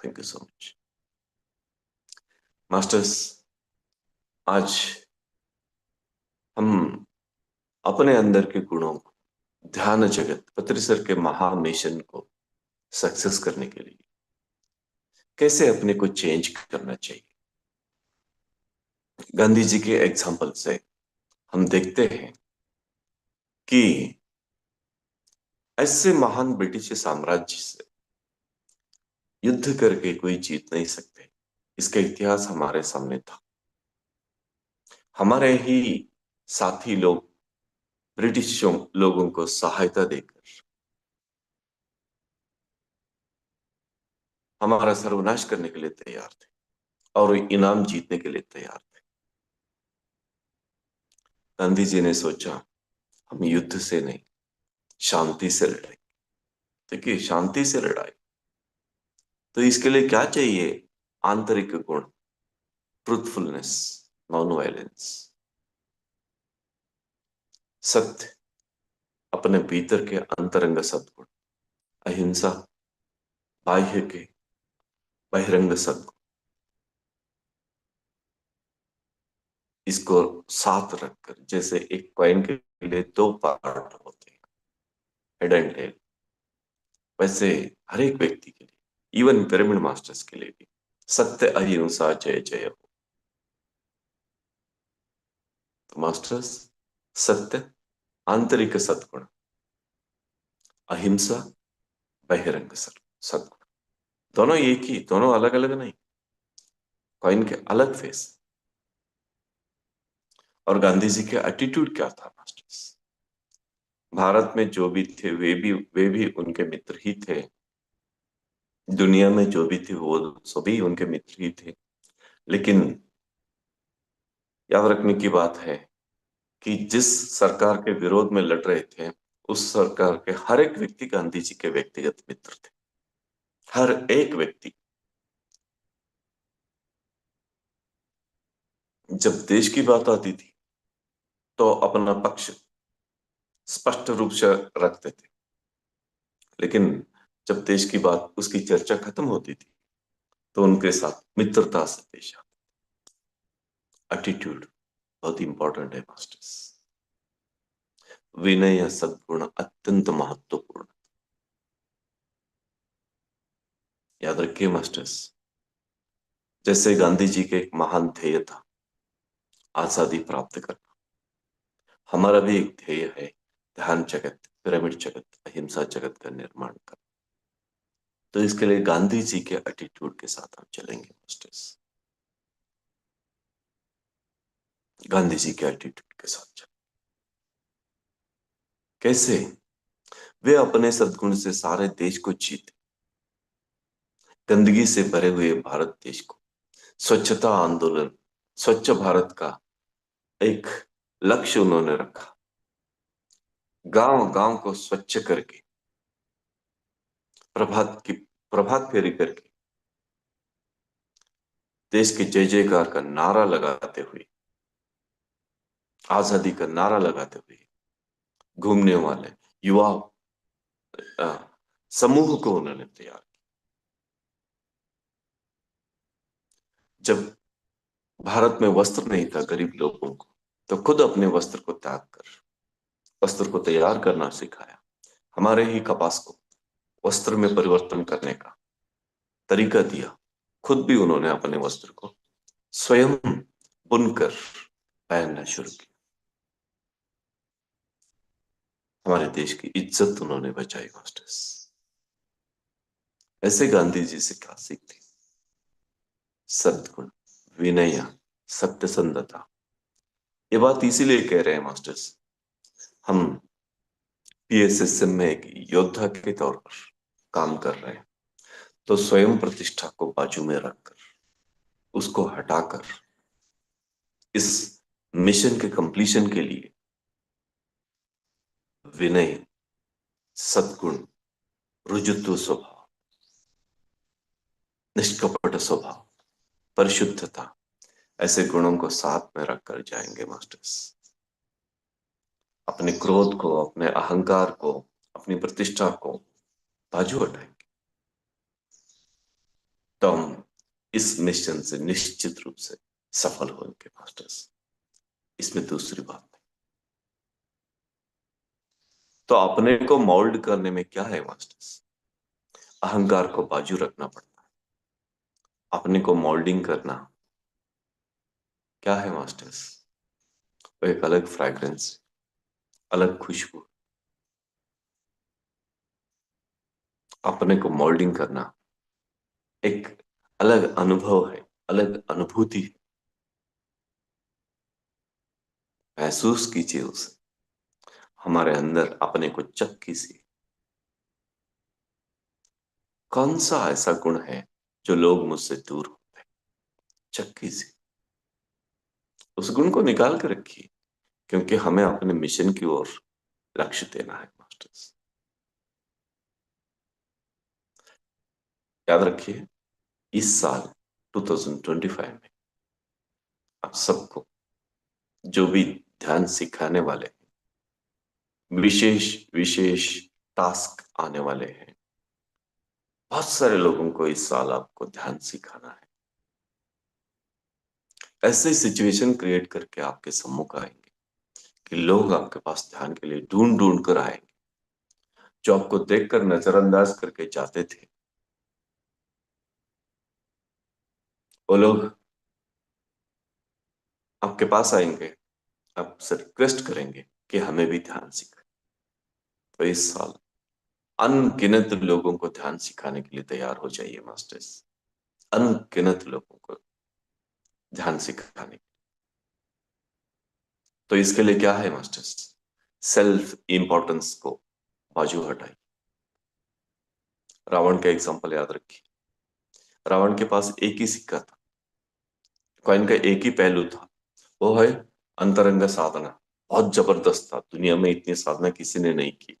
Thank you so much masters. आज हम अपने अंदर के गुणों को, ध्यान जगत पतरी सर के महा मिशन को सक्सेस करने के लिए कैसे अपने को चेंज करना चाहिए। गांधी जी के एग्जाम्पल से हम देखते हैं कि ऐसे महान ब्रिटिश साम्राज्य से युद्ध करके कोई जीत नहीं सकते। इसका इतिहास हमारे सामने था। हमारे ही साथी लोग ब्रिटिश लोगों को सहायता देकर हमारा सर्वनाश करने के लिए तैयार थे और इनाम जीतने के लिए तैयार थे। गांधी जी ने सोचा हम युद्ध से नहीं, शांति से लड़ेंगे। देखिए, शांति से लड़ाई तो इसके लिए क्या चाहिए? आंतरिक गुण, ट्रूथफुलनेस, नॉन वायलेंस, सत्य, अपने भीतर के अंतरंग सद्गुण, अहिंसा, बाह्य के बहिरंग सद्गुण, इसको साथ रखकर, जैसे एक कॉइन के लिए दो पार्ट होते हैं, हेड एंड टेल, वैसे हर एक व्यक्ति के लिए, इवन पिरामिड मास्टर्स के लिए भी सत्य अहिंसा जय जय हो। तो मास्टर्स, सत्य, आंतरिक सद्गुण, अहिंसा, बहिरंग सद्गुण, दोनों एक ही, दोनों अलग अलग नहीं, कॉइन के अलग फेस। और गांधी जी के एटीट्यूड क्या था मास्टर्स? भारत में जो भी थे वे भी उनके मित्र ही थे। दुनिया में जो भी थे वो सभी उनके मित्र ही थे। लेकिन याद रखने की बात है कि जिस सरकार के विरोध में लड़ रहे थे, उस सरकार के हर एक व्यक्ति गांधी जी के व्यक्तिगत मित्र थे। हर एक व्यक्ति। जब देश की बात आती थी तो अपना पक्ष स्पष्ट रूप से रखते थे, लेकिन जब देश की बात, उसकी चर्चा खत्म होती थी तो उनके साथ मित्रता से पेश आता। एटीट्यूड बहुत इंपॉर्टेंट है मास्टर्स। विनय या सद्गुण अत्यंत महत्वपूर्ण। याद रखिए मास्टर्स, जैसे गांधी जी के एक महान ध्येय था आजादी प्राप्त करना, हमारा भी एक ध्येय है ध्यान जगत, पिरामिड जगत, अहिंसा जगत का निर्माण करना। तो इसके लिए गांधी जी के एटीट्यूड के साथ हम चलेंगे मास्टर्स। गांधी जी के एटीट्यूड के साथ चलें। कैसे? वे अपने सद्गुण से सारे देश को जीते, गंदगी से भरे हुए भारत देश को, स्वच्छता आंदोलन, स्वच्छ भारत का एक लक्ष्य उन्होंने रखा। गांव गांव को स्वच्छ करके, प्रभात फेरी करके, देश के जय जयकार का नारा लगाते हुए, आजादी का नारा लगाते हुए घूमने वाले युवा अ, समूह को उन्होंने तैयार किया। जब भारत में वस्त्र नहीं था गरीब लोगों को, तो खुद अपने वस्त्र को त्याग कर वस्त्र को तैयार करना सिखाया। हमारे ही कपास को वस्त्र में परिवर्तन करने का तरीका दिया। खुद भी उन्होंने अपने वस्त्र को स्वयं बुनकर पहनना शुरू किया। हमारे देश की इज्जत उन्होंने बचाई मास्टर्स। ऐसे गांधी जी से क्या सीखते? सद्गुण, विनय, सत्यसंधता। ये बात इसीलिए कह रहे हैं मास्टर्स, हम पीएसएसएम में एक योद्धा के तौर पर काम कर रहे हैं, तो स्वयं प्रतिष्ठा को बाजू में रखकर, उसको हटाकर, इस मिशन के कंप्लीशन के लिए विनय, सद्गुण, रुजुत्व स्वभाव, निष्कपट स्वभाव, परिशुद्धता, ऐसे गुणों को साथ में रखकर जाएंगे मास्टर्स। अपने क्रोध को, अपने अहंकार को, अपनी प्रतिष्ठा को बाजू हटाएंगे। तो हम इस मिशन से निश्चित रूप से सफल होंगे मास्टर्स, इसमें दूसरी बात नहीं। तो अपने को मोल्ड करने में क्या है मास्टर्स? अहंकार को बाजू रखना पड़ता है। अपने को मोल्डिंग करना क्या है मास्टर्स? वो एक अलग फ्रैग्रेंस, अलग खुशबू। अपने को मोल्डिंग करना एक अलग अनुभव है, अलग अनुभूति है। महसूस कीजिए उसे, हमारे अंदर अपने को चख कीजिए। कौन सा ऐसा गुण है जो लोग मुझसे दूर होते हैं? चख कीजिए, उस गुण को निकाल कर रखिए, क्योंकि हमें अपने मिशन की ओर लक्ष्य देना है मास्टर्स। याद रखिए, इस साल 2025 में आप सबको जो भी ध्यान सिखाने वाले हैं, विशेष विशेष टास्क आने वाले हैं। बहुत सारे लोगों को इस साल आपको ध्यान सिखाना है। ऐसे सिचुएशन क्रिएट करके आपके सम्मुख आएंगे कि लोग आपके पास ध्यान के लिए ढूंढ ढूंढ कर आएंगे। जो आपको देखकर नजरअंदाज करके जाते थे, वो लोग आपके पास आएंगे, आपसे रिक्वेस्ट करेंगे कि हमें भी ध्यान सिखाएं। तो इस साल अनगिनत लोगों को ध्यान सिखाने के लिए तैयार हो जाइए मास्टर्स। अनगिनत लोगों को ध्यान सिखाने। तो इसके लिए क्या है मास्टर्स? सेल्फ इंपॉर्टेंस को बाजू हटाइए। रावण का एग्जांपल याद रखिए। रावण के पास एक ही सिक्का था, कॉइन का एक ही पहलू था, वो है अंतरंग साधना। बहुत जबरदस्त था, दुनिया में इतनी साधना किसी ने नहीं की,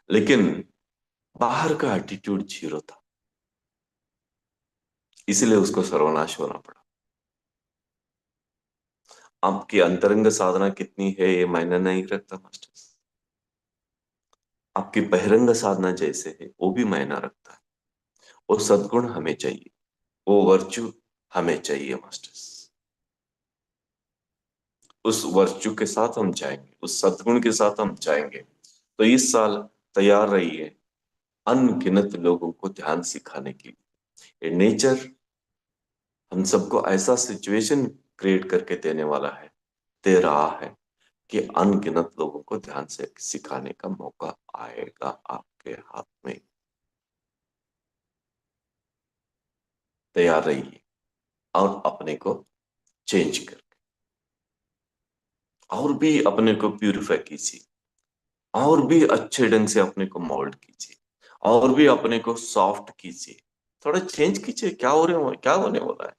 लेकिन बाहर का एटीट्यूड जीरो था, इसलिए उसको सर्वनाश होना पड़ा। आपकी अंतरंग साधना कितनी है ये मायने नहीं रखता मास्टर्स। आपकी बहिरंग साधना जैसे है वो भी मायना रखता है। वो सद्गुण हमें चाहिए, वो वर्चू हमें चाहिए मास्टर्स। उस वर्चू के साथ हम जाएंगे, उस सद्गुण के साथ हम जाएंगे। तो इस साल तैयार रहिए अनगिनत लोगों को ध्यान सिखाने के लिए। नेचर हम सबको ऐसा सिचुएशन क्रिएट करके देने वाला है, दे रहा है, कि अनगिनत लोगों को ध्यान से सिखाने का मौका आएगा आपके हाथ में। तैयार रहिए और अपने को चेंज करके और भी अपने को प्यूरिफाई कीजिए, और भी अच्छे ढंग से अपने को मोल्ड कीजिए, और भी अपने को सॉफ्ट कीजिए। थोड़ा चेंज कीजिए, क्या होने वाला है?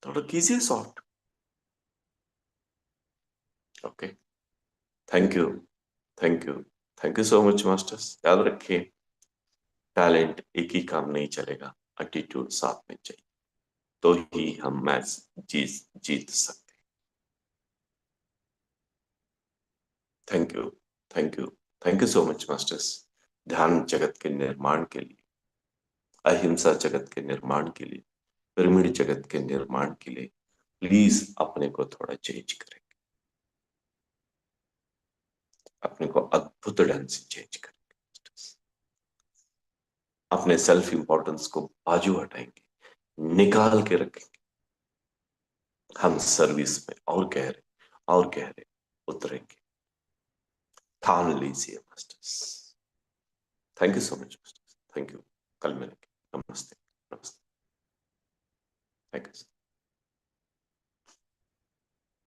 थोड़ा कीजिए soft. Okay, thank you, thank you, thank you so much masters. याद रखिए, टैलेंट एक ही काम नहीं चलेगा, एटीट्यूड साथ में चाहिए, तो ही हम मैच जीत सकते हैं। Thank you, thank you, thank you so much masters. ध्यान जगत के निर्माण के लिए, अहिंसा जगत के निर्माण के लिए, पिरामिड जगत के निर्माण के लिए प्लीज अपने को थोड़ा चेंज करें, अपने को अद्भुत ढंग से चेंज करें। अपने सेल्फ इंपॉर्टेंस को बाजू हटाएंगे, निकाल के रखेंगे। हम सर्विस में और गहरे और गहरे उतरेंगे। ठान लीजिए masters. Thank you so much masters, thank you. कल मिलेंगे। नमस्ते, नमस्ते। Thank you.